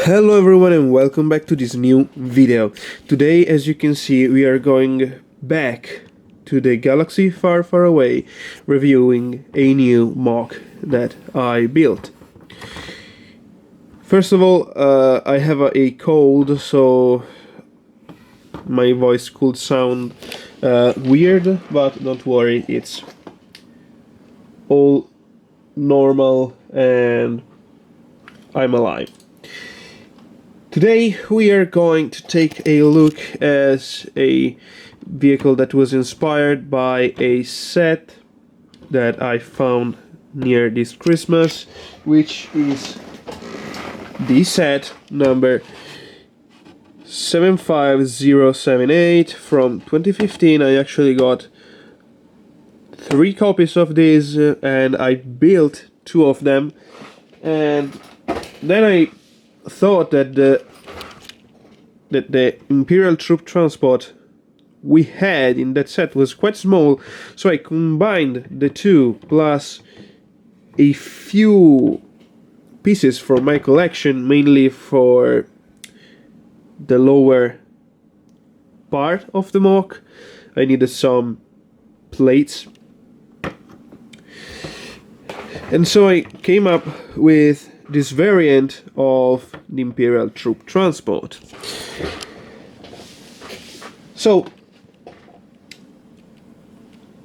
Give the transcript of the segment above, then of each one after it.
Hello everyone and welcome back to this new video. Today, as you can see, we are going back to the galaxy far far away, reviewing a new mock that I built. First of all, I have a cold, so my voice could sound weird, but don't worry, it's all normal and I'm alive. Today we are going to take a look at a vehicle that was inspired by a set that I found near this Christmas, which is the set number 75078 from 2015. I actually got 3 copies of these and I built 2 of them, and then I thought that the Imperial Troop Transport we had in that set was quite small, so I combined the two plus a few pieces from my collection, mainly for the lower part of the mock. I needed some plates, and so I came up with this variant of the Imperial Troop Transport. So,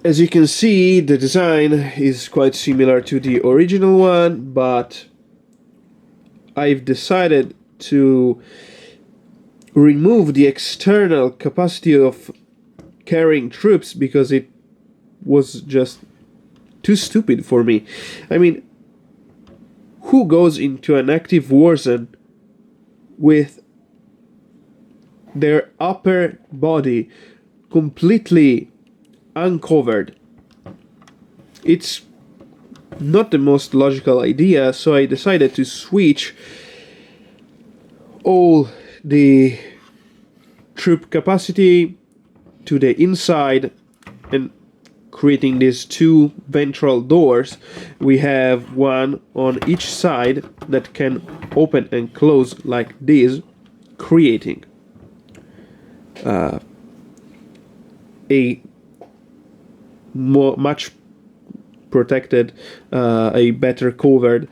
as you can see, the design is quite similar to the original one, but I've decided to remove the external capacity of carrying troops because it was just too stupid for me. I mean, who goes into an active war zone with their upper body completely uncovered? It's not the most logical idea, so I decided to switch all the troop capacity to the inside and creating these 2 ventral doors. We have one on each side that can open and close like this, creating a much protected, a better covered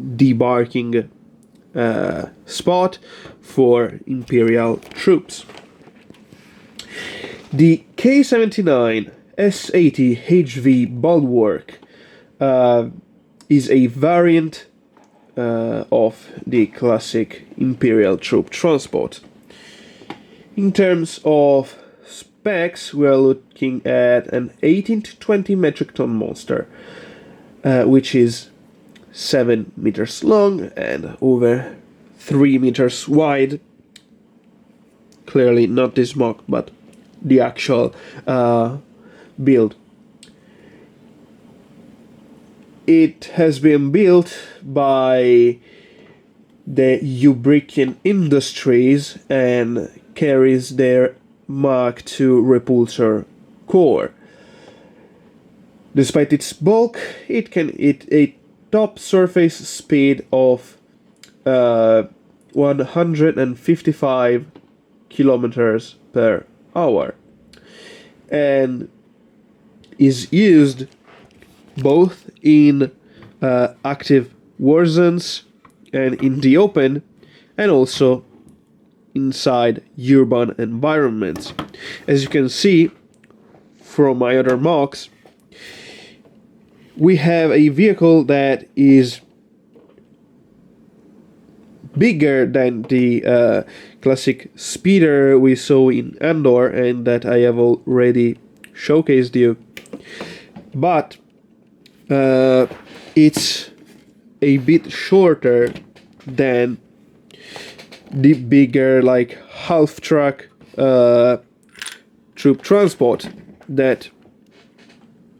debarking spot for Imperial troops. The K79-S80-HV Bulwark is a variant of the classic Imperial Troop Transport. In terms of specs, we are looking at an 18 to 20 metric ton monster, which is 7 meters long and over 3 meters wide. Clearly not this mock, but the actual build. It has been built by the Ubrikkian Industries and carries their Mark II repulsor core. Despite its bulk, it can hit a top surface speed of 155 kilometers per hour and is used both in active war zones and in the open, and also inside urban environments. As you can see from my other mocks, we have a vehicle that is bigger than the classic speeder we saw in Andor and that I have already showcased you, but it's a bit shorter than the bigger, like half truck troop transport that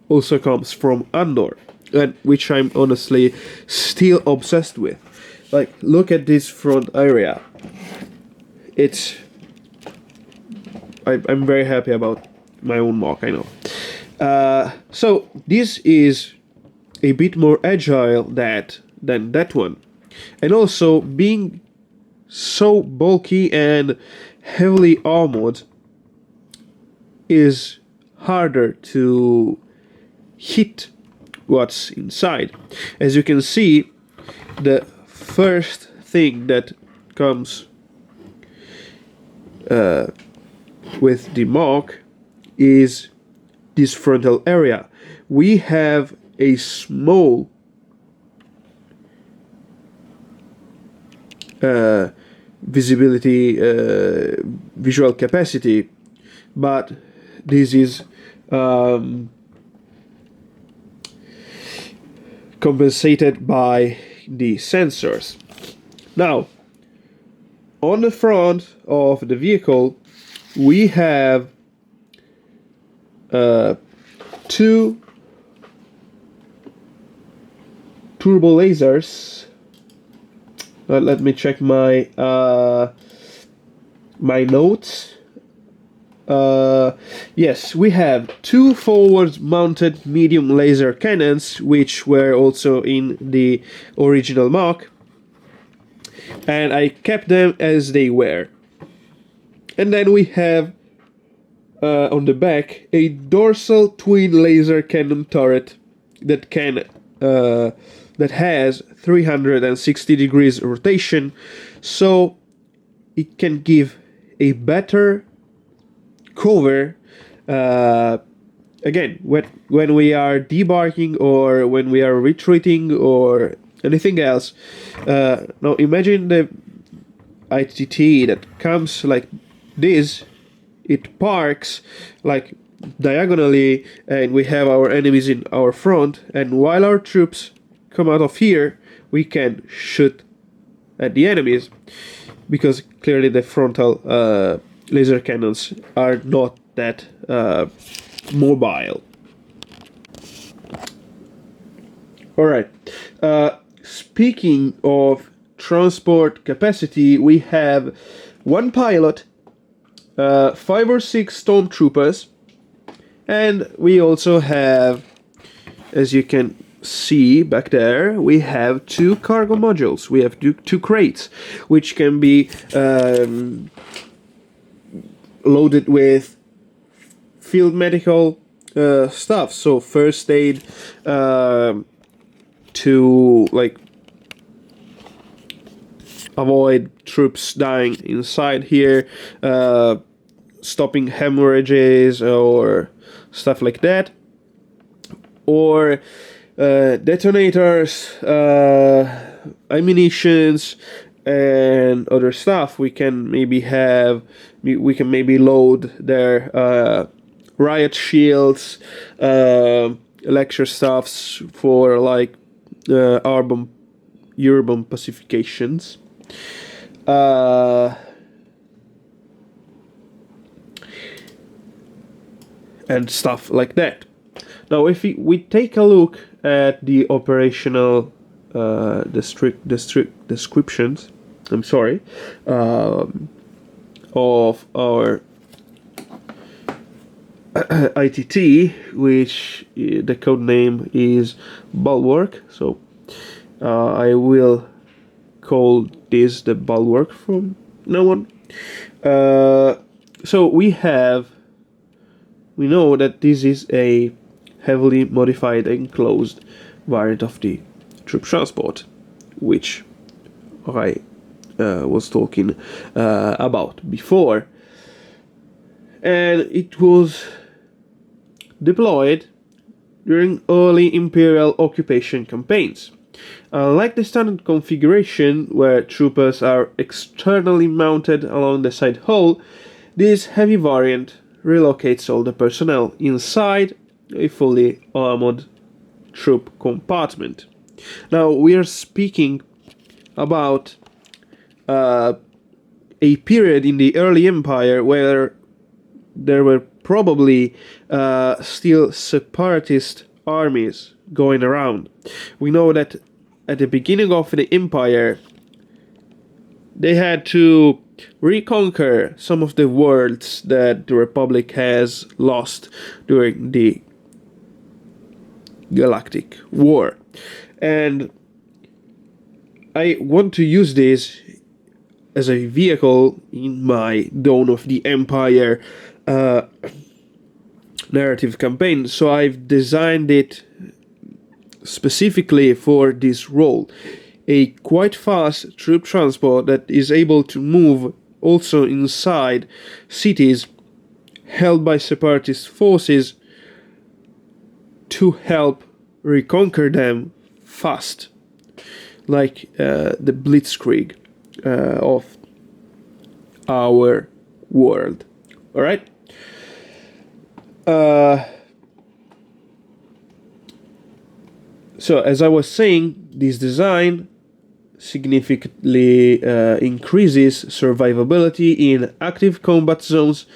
also comes from Andor, and which I'm honestly still obsessed with. Like, look at this front area. I'm very happy about my own mock, I know. So this is a bit more agile than that one. And also, being so bulky and heavily armored is harder to hit what's inside. As you can see, the first thing that comes with the mark is this frontal area. We have a small visual capacity, but this is compensated by the sensors. Now, on the front of the vehicle, we have two turbo lasers. Let me check my my notes. Yes, we have two forward-mounted medium laser cannons, which were also in the original mark, and I kept them as they were. And then we have on the back a dorsal twin laser cannon turret that can that has 360 degrees rotation, so it can give a better cover again when we are debarking or when we are retreating or anything else. Now imagine the ITT that comes like this. It parks like diagonally, and we have our enemies in our front, and while our troops come out of here, we can shoot at the enemies, because clearly the frontal laser cannons are not that mobile. Alright, speaking of transport capacity, we have one pilot, 5 or 6 stormtroopers, and we also have, as you can see back there, we have 2 cargo modules. We have two crates, which can be loaded with field medical stuff, so first aid, to like avoid troops dying inside here, stopping hemorrhages or stuff like that, or detonators, ammunitions, and other stuff. We can maybe load their riot shields, lecture stuffs for like urban pacifications. And stuff like that. Now, if we take a look at the operational descriptions, I'm sorry, of our ITT, which the code name is Bulwark, so I will call this the Bulwark from now on. So we know that this is a heavily modified enclosed variant of the troop transport, which I was talking about before, and it was deployed during early Imperial occupation campaigns. Unlike the standard configuration, where troopers are externally mounted along the side hull, this heavy variant relocates all the personnel inside a fully armored troop compartment. Now, we are speaking about a period in the early Empire where there were probably still separatist armies going around. We know that at the beginning of the Empire, they had to reconquer some of the worlds that the Republic has lost during the Galactic War. And I want to use this as a vehicle in my Dawn of the Empire narrative campaign, so I've designed it specifically for this role. A quite fast troop transport that is able to move also inside cities held by separatist forces to help reconquer them fast, like the blitzkrieg of our world. All right. So as I was saying, this design significantly increases survivability in active combat zones,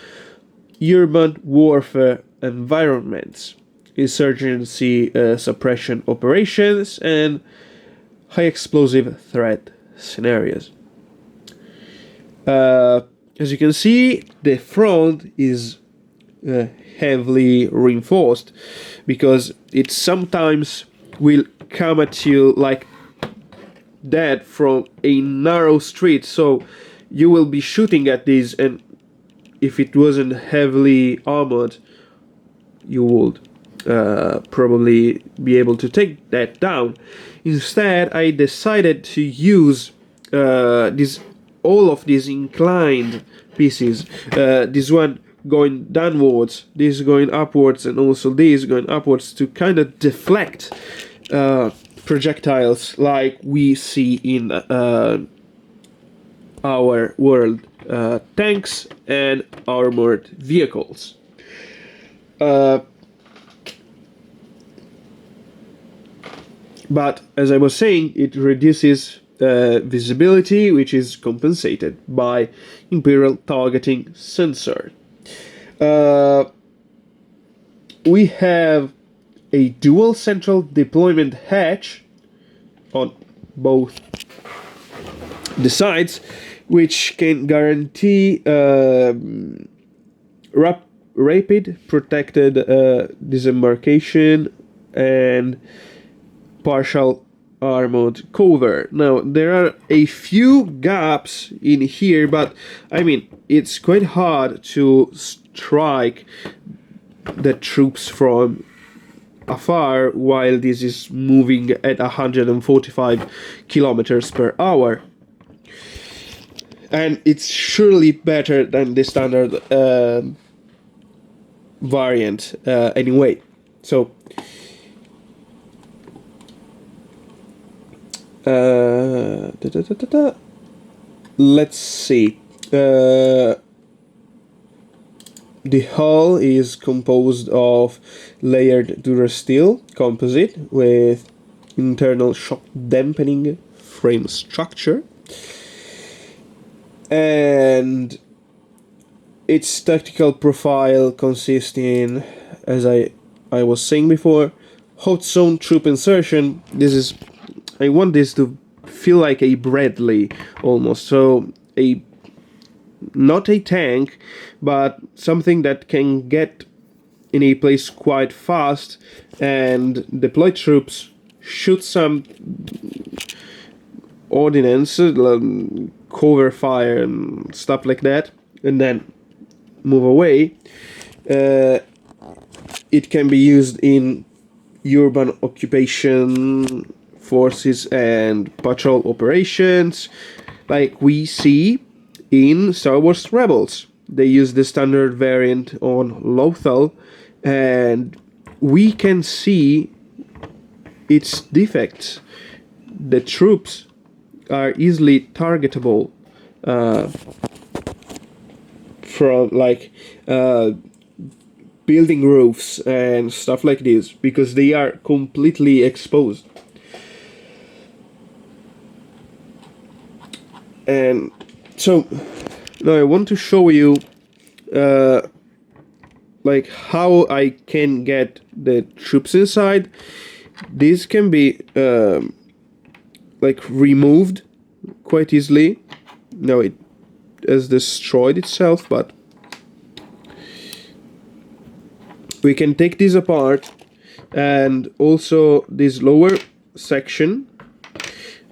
urban warfare environments, insurgency suppression operations, and high explosive threat scenarios. As you can see, the front is heavily reinforced because it sometimes will come at you like that from a narrow street, so you will be shooting at these, and if it wasn't heavily armored, you would probably be able to take that down. Instead, I decided to use all of these inclined pieces. This one going downwards, this going upwards, and also this going upwards to kind of deflect projectiles like we see in our world tanks and armored vehicles. But as I was saying, it reduces visibility, which is compensated by Imperial targeting sensor. We have a dual central deployment hatch on both the sides, which can guarantee rapid protected disembarkation and partial armored cover. Now, there are a few gaps in here, but I mean, it's quite hard to strike the troops from afar while this is moving at 145 kilometers per hour. And it's surely better than the standard variant anyway. So let's see. The hull is composed of layered durasteel composite with internal shock dampening frame structure, and its tactical profile consists in, as I was saying before, hot zone troop insertion. I want this to feel like a Bradley almost, so not a tank, but something that can get in a place quite fast and deploy troops, shoot some ordnance, cover fire and stuff like that, and then move away. It can be used in urban occupation forces and patrol operations, like we see in Star Wars Rebels. They use the standard variant on Lothal, and we can see its defects. The troops are easily targetable from building roofs and stuff like this, because they are completely exposed. And so now I want to show you how I can get the troops inside. This can be removed quite easily. Now it has destroyed itself, but we can take this apart, and also this lower section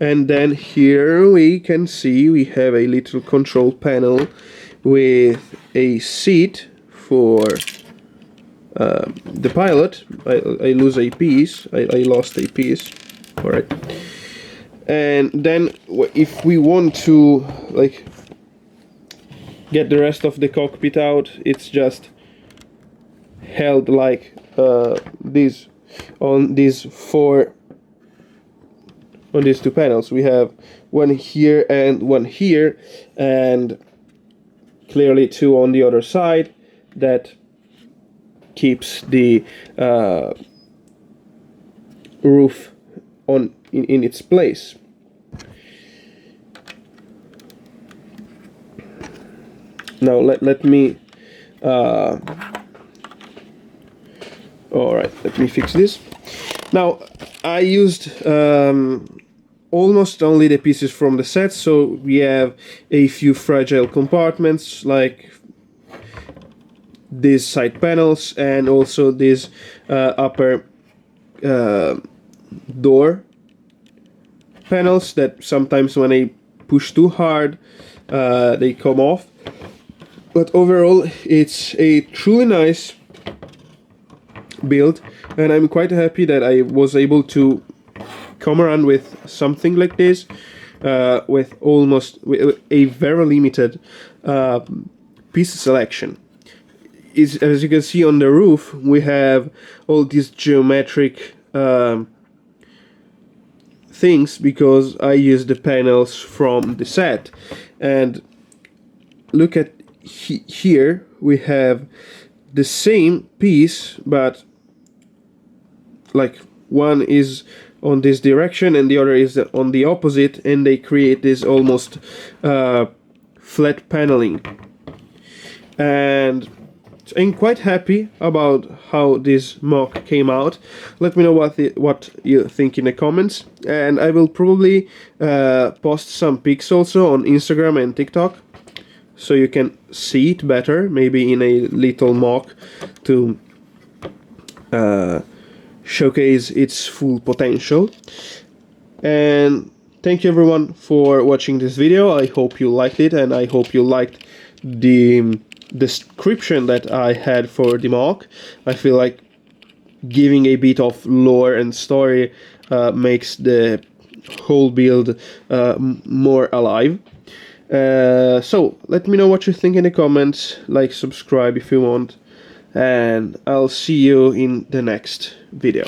And then here we can see we have a little control panel with a seat for the pilot. I lose a piece. I lost a piece. All right. And then if we want to like get the rest of the cockpit out, it's just held like this on these two panels. We have one here and one here, and clearly two on the other side. That keeps the roof in its place. Now let me alright, let me fix this. Now I used almost only the pieces from the set, so we have a few fragile compartments like these side panels and also these upper door panels that sometimes when I push too hard they come off. But overall it's a truly nice build, and I'm quite happy that I was able to come around with something like this with a very limited piece selection. As you can see on the roof, we have all these geometric things because I use the panels from the set. And look at here, we have the same piece, but like one is on this direction and the other is on the opposite, and they create this almost flat paneling. And I'm quite happy about how this mock came out. Let me know what you think in the comments, and I will probably post some pics also on Instagram and TikTok, so you can see it better, maybe in a little mock to showcase its full potential. And thank you everyone for watching this video. I hope you liked it, and I hope you liked the description that I had for the mock. I feel like giving a bit of lore and story makes the whole build more alive. So let me know what you think in the comments, like, subscribe if you want, and I'll see you in the next video.